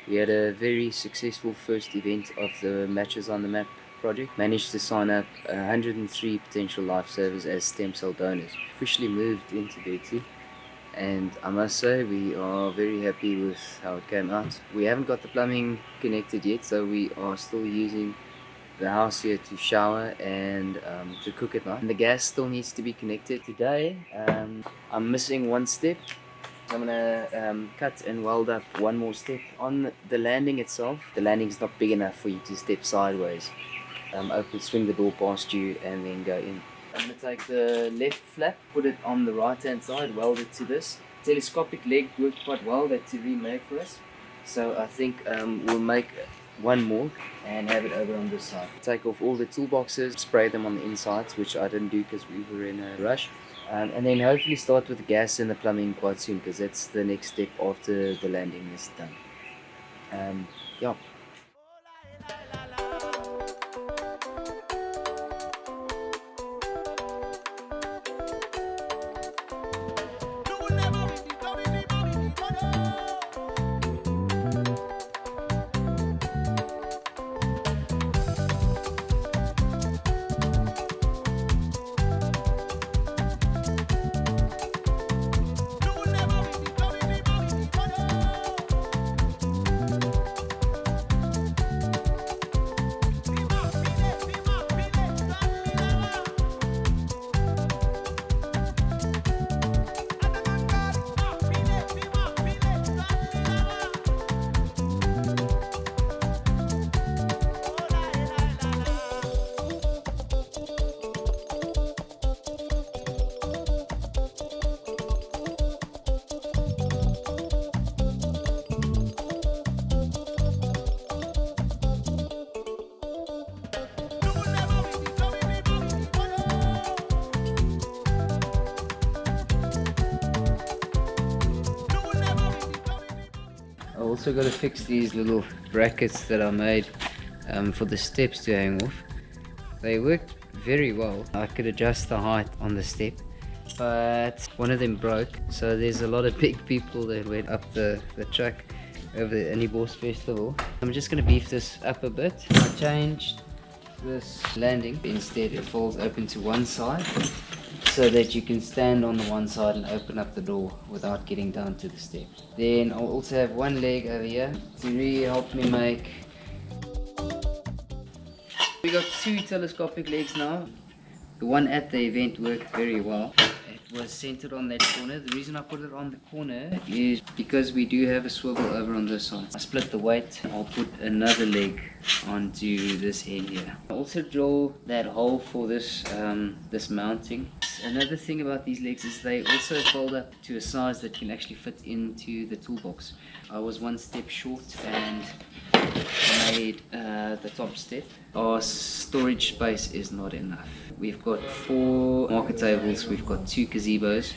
We had a very successful first event of the Matches on the Map project. Managed to sign up 103 potential lifesavers as stem cell donors. Officially moved into Betsy, and I must say we are very happy with how it came out. We haven't got the plumbing connected yet, so we are still using the house here to shower and to cook at night. And the gas still needs to be connected. Today I'm missing one step. I'm gonna cut and weld up one more step on the landing itself. The landing's not big enough for you to step sideways. Swing the door past you and then go in. I'm gonna take the left flap, put it on the right hand side, weld it to this. Telescopic leg worked quite well that Thierry made for us. So I think we'll make one more and have it over on this side. Take off all the toolboxes, spray them on the insides, which I didn't do because we were in a rush. And then hopefully start with the gas and the plumbing quite soon, because that's the next step after the landing is done. Yeah. I also got to fix these little brackets that I made for the steps to hang off. They worked very well. I could adjust the height on the step, but one of them broke, so there's a lot of big people that went up the truck over the Anibos festival. I'm just going to beef this up a bit. I changed this landing. Instead it folds open to one side, so that you can stand on the one side and open up the door without getting down to the step. Then I'll also have one leg over here to really help me make. We got two telescopic legs now. The one at the event worked very well. It was centered on that corner. The reason I put it on the corner is because we do have a swivel over on this side. I split the weight. I'll put another leg onto this end here. I also drill that hole for this this mounting. Another thing about these legs is they also fold up to a size that can actually fit into the toolbox. I was one step short and made the top step. Our storage space is not enough. We've got 4 market tables, we've got 2 gazebos,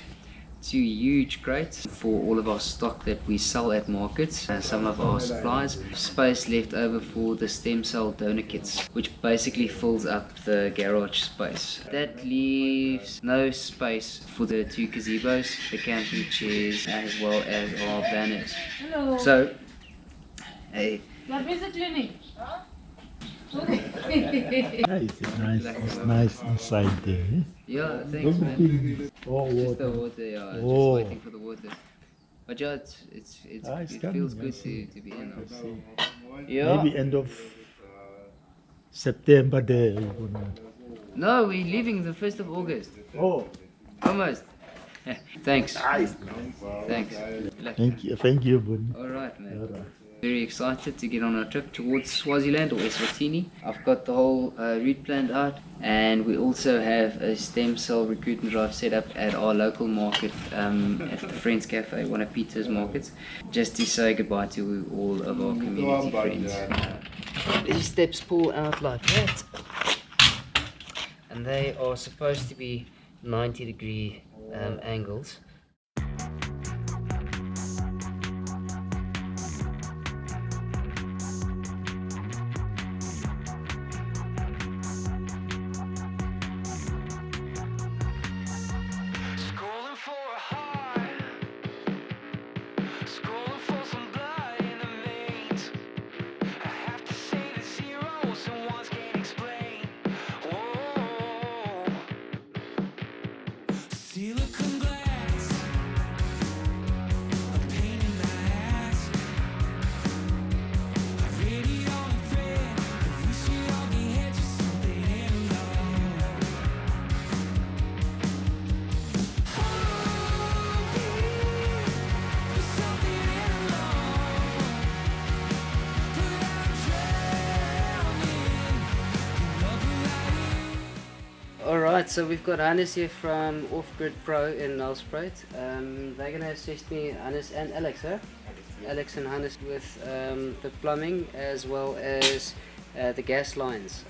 2 huge crates for all of our stock that we sell at markets, and some of our supplies. Space left over for the stem cell donor kits, which basically fills up the garage space. That leaves no space for the 2 gazebos, the camping chairs, as well as our banners. Hello. So, hey. Where is the clinic? It's nice inside there. Yeah, thanks, man. Oh, Just the water. water, yeah. Oh. Just waiting for the water. But yeah, It's it coming, feels I good see. to be in. I see. Yeah. Maybe end of September there. You're gonna... No, we're leaving the 1st of August. Oh, Almost. Thanks. nice. Thanks. Thank you, Bun. Alright, man. Alright. Very excited to get on our trip towards Swaziland or Eswatini. I've got the whole route planned out, and we also have a stem cell recruitment drive set up at our local market at the Friends Cafe, one of Peter's markets, just to say goodbye to all of our community friends. These steps pull out like that, and they are supposed to be 90-degree angles. Alright, so we've got Hannes here from Off-Grid Pro in Nelspruit. They're going to assist me, Hannes and Alex, huh? Alex and Hannes with the plumbing as well as the gas lines.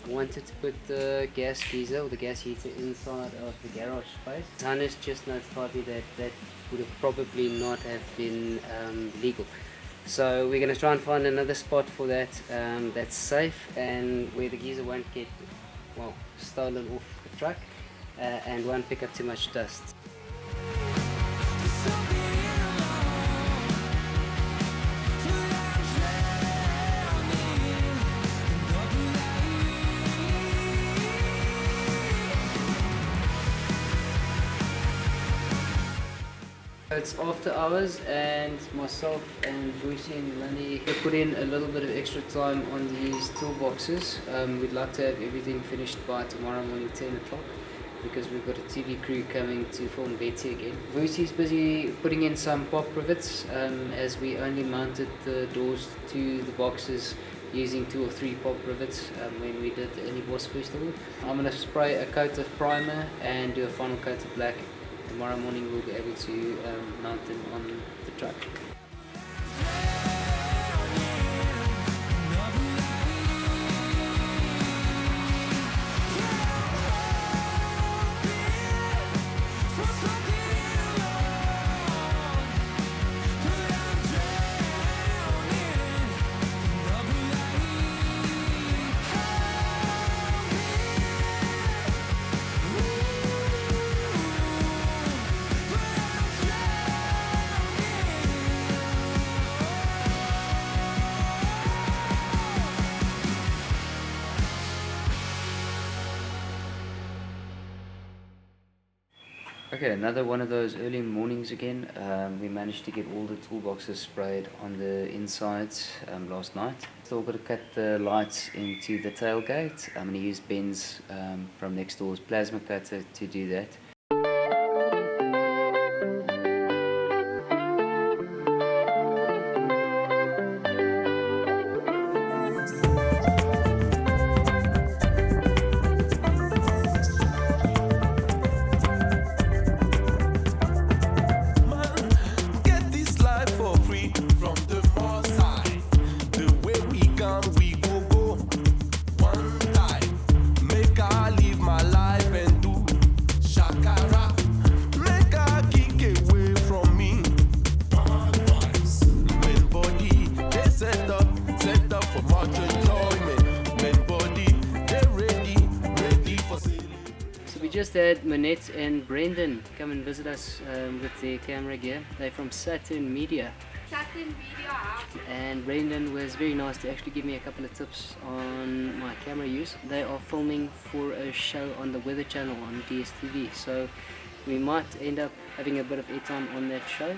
Wanted to put the gas geyser or the gas heater inside of the garage space. Hannes just notified me that would have probably not have been legal. So we're going to try and find another spot for that that's safe and where the geyser won't get stolen off the truck and won't pick up too much dust. It's after hours and myself and Betsy and Jolandie put in a little bit of extra time on these toolboxes. We'd like to have everything finished by tomorrow morning 10 o'clock because we've got a TV crew coming to film Betsy again. Betsy's busy putting in some pop rivets as we only mounted the doors to the boxes using 2 or 3 pop rivets when we did the Boss Festival. I'm going to spray a coat of primer and do a final coat of black. Tomorrow morning we'll be able to mount them on the truck. Okay, another one of those early mornings again. We managed to get all the toolboxes sprayed on the insides last night. Still got to cut the lights into the tailgate. I'm going to use Ben's from next door's plasma cutter to do that. Just had Manette and Brendan come and visit us with their camera gear. They're from Saturn Media. And Brendan was very nice to actually give me a couple of tips on my camera use. They are filming for a show on the Weather Channel on DSTV, so we might end up having a bit of airtime on that show.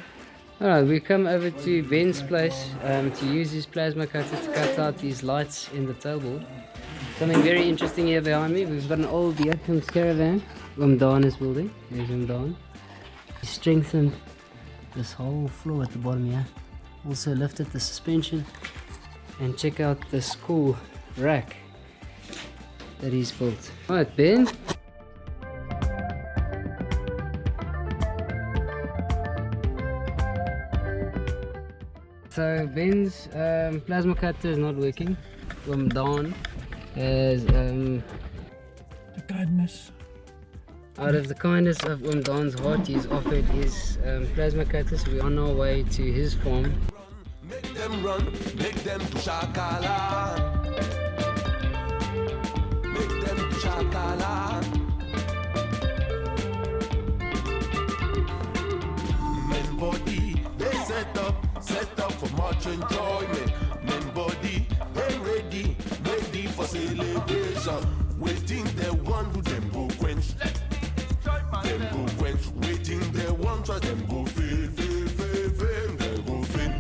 Alright, we come over to Ben's place to use his plasma cutter to cut out these lights in the tailboard. Something very interesting here behind me. We've got an old Yakim's caravan. Umdan is building. There's Umdan. He strengthened this whole floor at the bottom here. Also lifted the suspension. And check out this cool rack that he's built. Alright, Ben. So Ben's plasma cutter is not working. Umdan has The kindness. out of the kindness of Umdan's heart, he's offered his plasma cutter, so we're on our way to his farm. Make them run, make them do shakala. Make them do shakala. Men body, they set up for much enjoyment. Men body, they ready for celebration. Waiting they want to them go quench. Them go quench, waiting they want to them go feel, they go feel.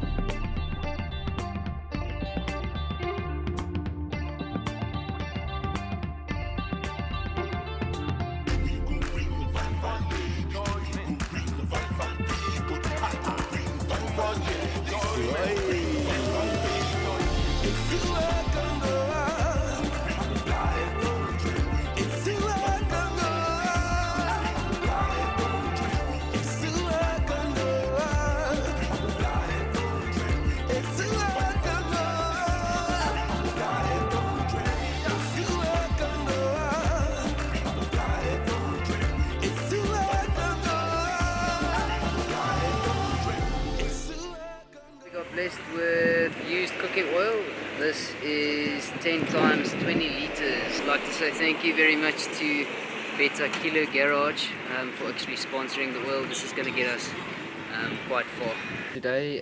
blessed with used cooking oil. This is 10 times 20 liters. I'd like to say thank you very much to Betsy Garage for actually sponsoring the oil. This is going to get us quite far. Today,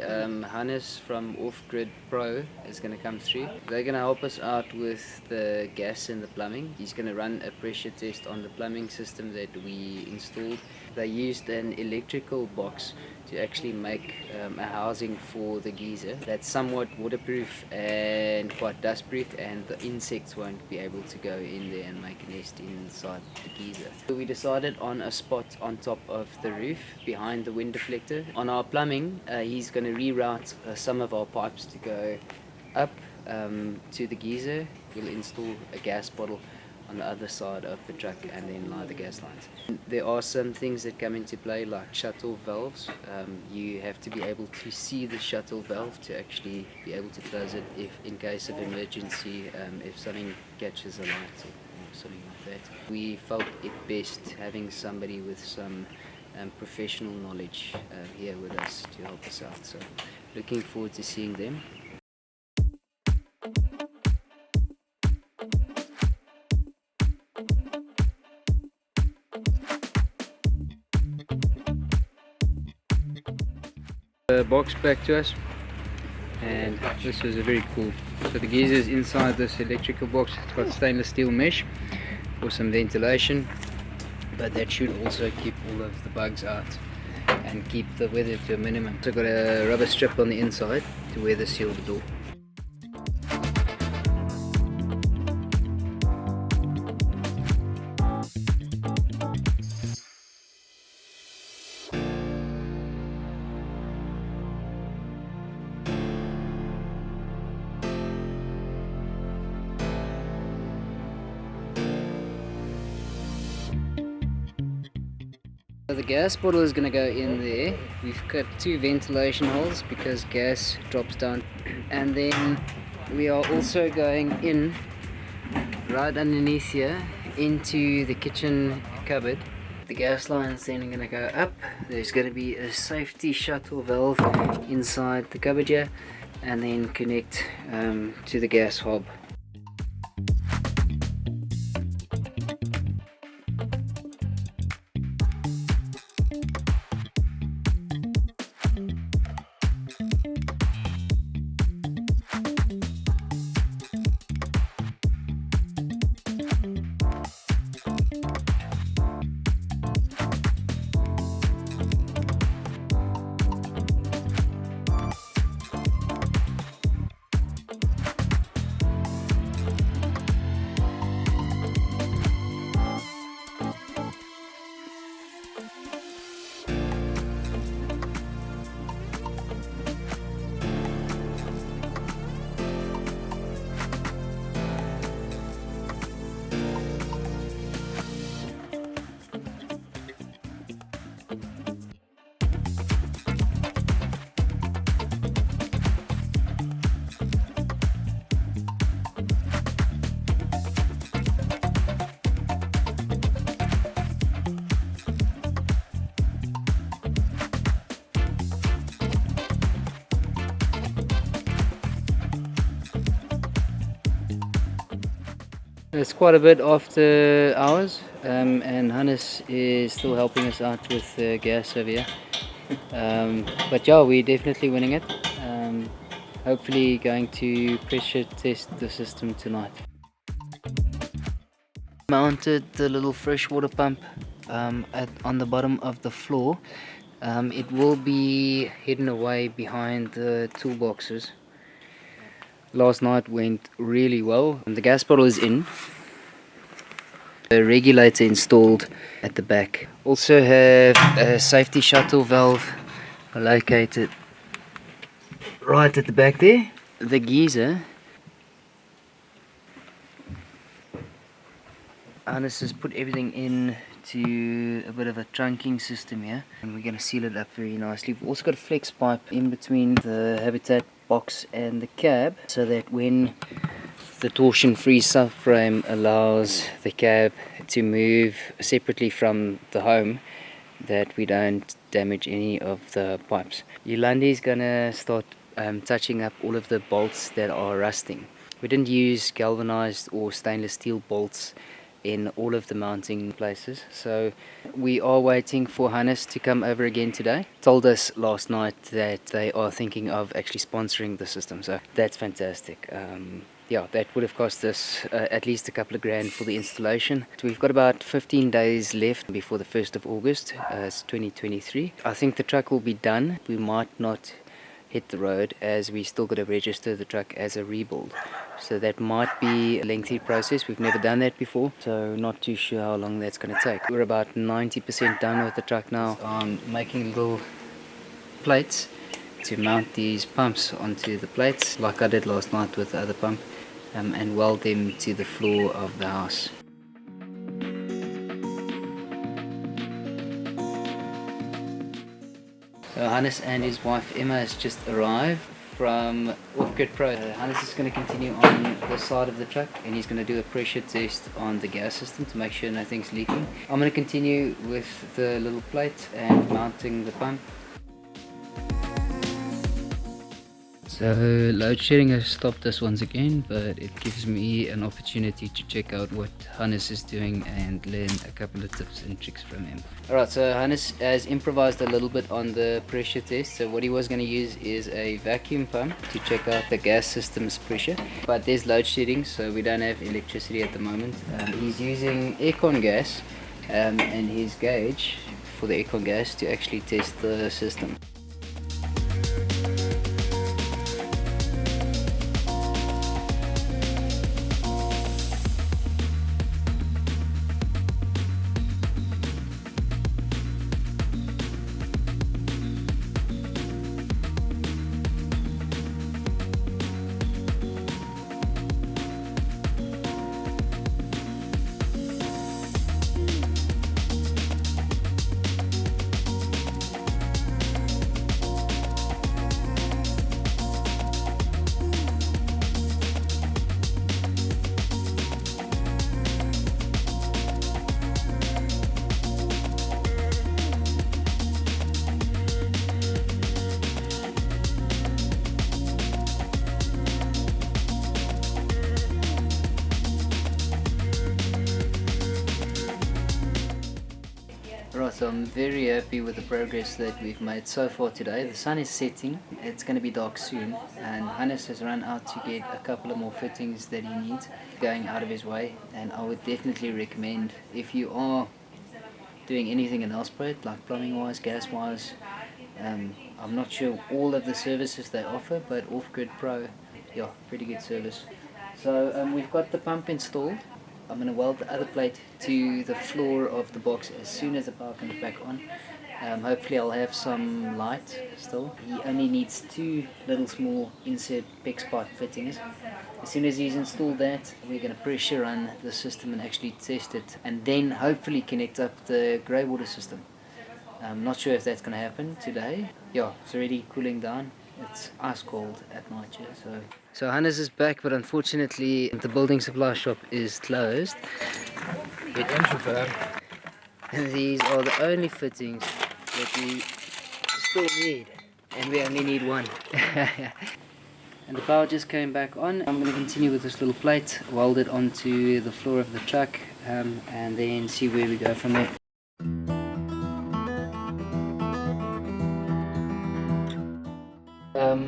Hannes from Off Grid Pro is going to come through. They're going to help us out with the gas and the plumbing. He's going to run a pressure test on the plumbing system that we installed. They used an electrical box to actually make a housing for the geyser that's somewhat waterproof and quite dustproof, and the insects won't be able to go in there and make a nest inside the geyser. So we decided on a spot on top of the roof behind the wind deflector. On our plumbing, he's going to reroute some of our pipes to go up to the geyser. We'll install a gas bottle on the other side of the truck and then lie the gas lines. There are some things that come into play, like shuttle valves. You have to be able to see the shuttle valve to actually be able to close it if in case of emergency, if something catches a light or something like that. We felt it best having somebody with some professional knowledge here with us to help us out, so looking forward to seeing them. The box back to us, and this was a very cool. So the geyser is inside this electrical box. It's got stainless steel mesh for some ventilation, but that should also keep all of the bugs out and keep the weather to a minimum. So I've got a rubber strip on the inside to weather seal the door. So the gas bottle is going to go in there. We've got 2 ventilation holes because gas drops down, and then we are also going in right underneath here into the kitchen cupboard. The gas line's then going to go up. There's going to be a safety shuttle valve inside the cupboard here, and then connect to the gas hob. It's quite a bit after hours, and Hannes is still helping us out with the gas over here. But yeah, we're definitely winning it. Hopefully going to pressure test the system tonight. Mounted the little freshwater pump on the bottom of the floor. It will be hidden away behind the toolboxes. Last night went really well. The gas bottle is in. The regulator installed at the back. Also have a safety shuttle valve located right at the back there. The geyser. Hannes has put everything in to a bit of a trunking system here, and we're going to seal it up very nicely. We've also got a flex pipe in between the habitat box and the cab, so that when the torsion-free subframe allows the cab to move separately from the home, that we don't damage any of the pipes. Jolandie is gonna start touching up all of the bolts that are rusting. We didn't use galvanized or stainless steel bolts in all of the mounting places, so we are waiting for Hannes to come over again today. Told us last night that they are thinking of actually sponsoring the system, so that's fantastic. Yeah, that would have cost us at least a couple of grand for the installation. We've got about 15 days left before the 1st of August. It's 2023. I think the truck will be done. We might not hit the road as we still got to register the truck as a rebuild, so that might be a lengthy process. We've never done that before, so not too sure how long that's going to take. We're about 90% done with the truck now. I'm making little plates to mount these pumps onto the plates like I did last night with the other pump, and weld them to the floor of the house. So Hannes and his wife Emma has just arrived from Off-Grid Pro. Hannes is going to continue on the side of the truck, and he's going to do a pressure test on the gas system to make sure nothing's leaking. I'm going to continue with the little plate and mounting the pump. So load shedding has stopped us once again, but it gives me an opportunity to check out what Hannes is doing and learn a couple of tips and tricks from him. Alright, so Hannes has improvised a little bit on the pressure test. So what he was going to use is a vacuum pump to check out the gas system's pressure, but there's load shedding, so we don't have electricity at the moment. He's using aircon gas and his gauge for the aircon gas to actually test the system. Right, so I'm very happy with the progress that we've made so far today. The sun is setting, it's going to be dark soon, and Hannes has run out to get a couple of more fittings that he needs, going out of his way. And I would definitely recommend, if you are doing anything in Elspruit, like plumbing wise, gas wise, I'm not sure all of the services they offer, but Off-Grid Pro, yeah, pretty good service. So we've got the pump installed. I'm going to weld the other plate to the floor of the box as soon as the power comes back on. Hopefully I'll have some light still. He only needs 2 little small insert PEX pipe fittings. As soon as he's installed that, we're going to pressure run the system and actually test it, and then hopefully connect up the grey water system. I'm not sure if that's going to happen today. Yeah, it's already cooling down. It's ice cold at night here, so Hannes is back, but unfortunately the building supply shop is closed. And these are the only fittings that we still need, and we only need one. And the power just came back on. I'm going to continue with this little plate, weld it onto the floor of the truck, and then see where we go from there.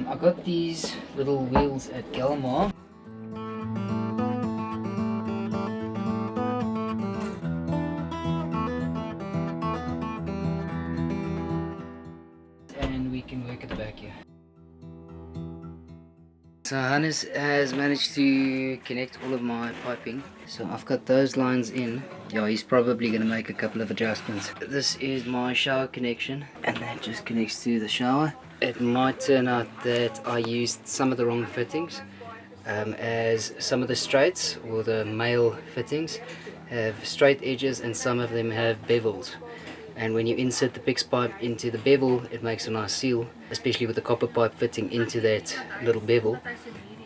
I got these little wheels at Galmar. And we can work at the back here. So Hannes has managed to connect all of my piping. So I've got those lines in. Yeah, he's probably going to make a couple of adjustments. This is my shower connection, and that just connects to the shower. It might turn out that I used some of the wrong fittings, as some of the straights, or the male fittings, have straight edges and some of them have bevels. And when you insert the PEX pipe into the bevel, it makes a nice seal, especially with the copper pipe fitting into that little bevel.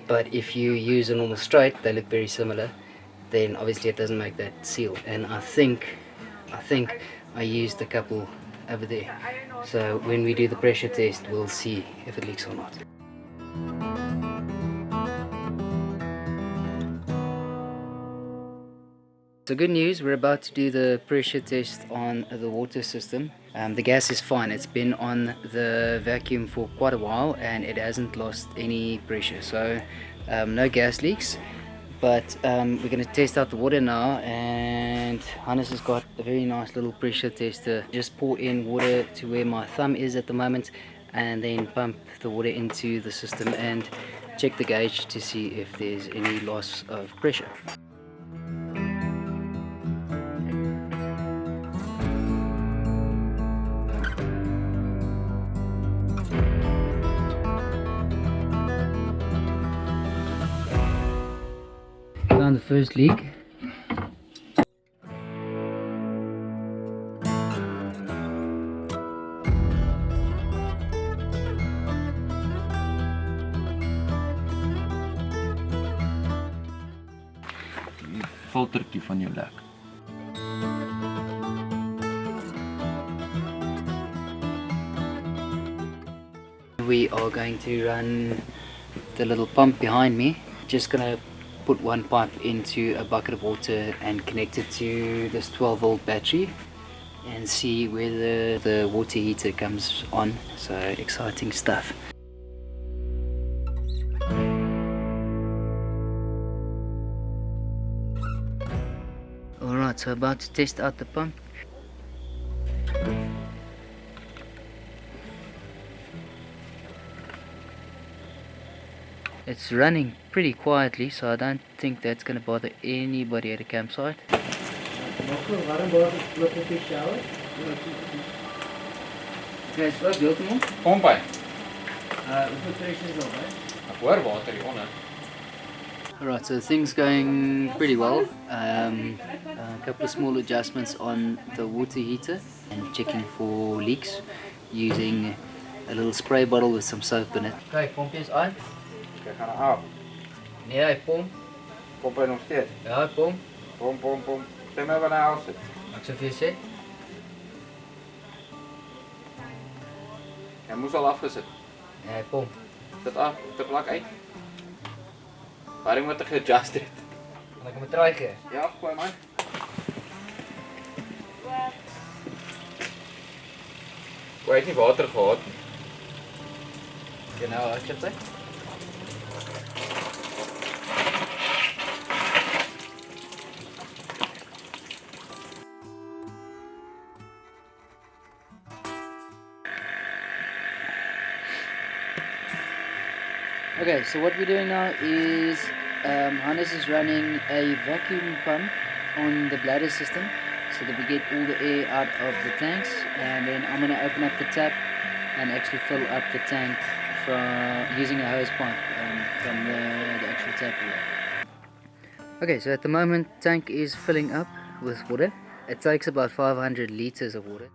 But if you use a normal straight, they look very similar, then obviously it doesn't make that seal. And I think I used a couple over there. So when we do the pressure test, we'll see if it leaks or not. So good news, we're about to do the pressure test on the water system. The gas is fine, it's been on the vacuum for quite a while and it hasn't lost any pressure, so no gas leaks. But we're going to test out the water now, and Hannes has got a very nice little pressure tester. Just pour in water to where my thumb is at the moment and then pump the water into the system and check the gauge to see if there's any loss of pressure. Found the first leak. Filtertjie van jou lek. We are going to run the little pump behind me. Just gonna put one pipe into a bucket of water and connect it to this 12-volt battery and see where the water heater comes on. So exciting stuff. Alright, so about to test out the pump. It's running pretty quietly, so I don't think that's going to bother anybody at a campsite. Okay, so wat wilt man? Pomp hy. Hoeveel pressure is al, hè? Ek hoor water hier onder. Alright, so things going pretty well. A couple of small adjustments on the water heater and checking for leaks using a little spray bottle with some soap in it. Okay, pomp is aan. Ek gaan af. Nee, hy pomp. Pomp hy nog steeds. Ja, hy pomp. Pomp. Sê my wanneer hy afsit. Ek sou vir jou sê. Hy moes al afgesit. Nee, hy pomp. Sit af, te plak uit. Waarom moet ek geadjust het? Kan ek hom try gee? Ja, gooi man. Hy het nie water gehad nie. Genau, ek het dit. Okay, so what we're doing now is Hannes is running a vacuum pump on the bladder system so that we get all the air out of the tanks, and then I'm going to open up the tap and actually fill up the tank from using a hose pipe from the actual tap here. Okay, so at the moment tank is filling up with water. It takes about 500 liters of water.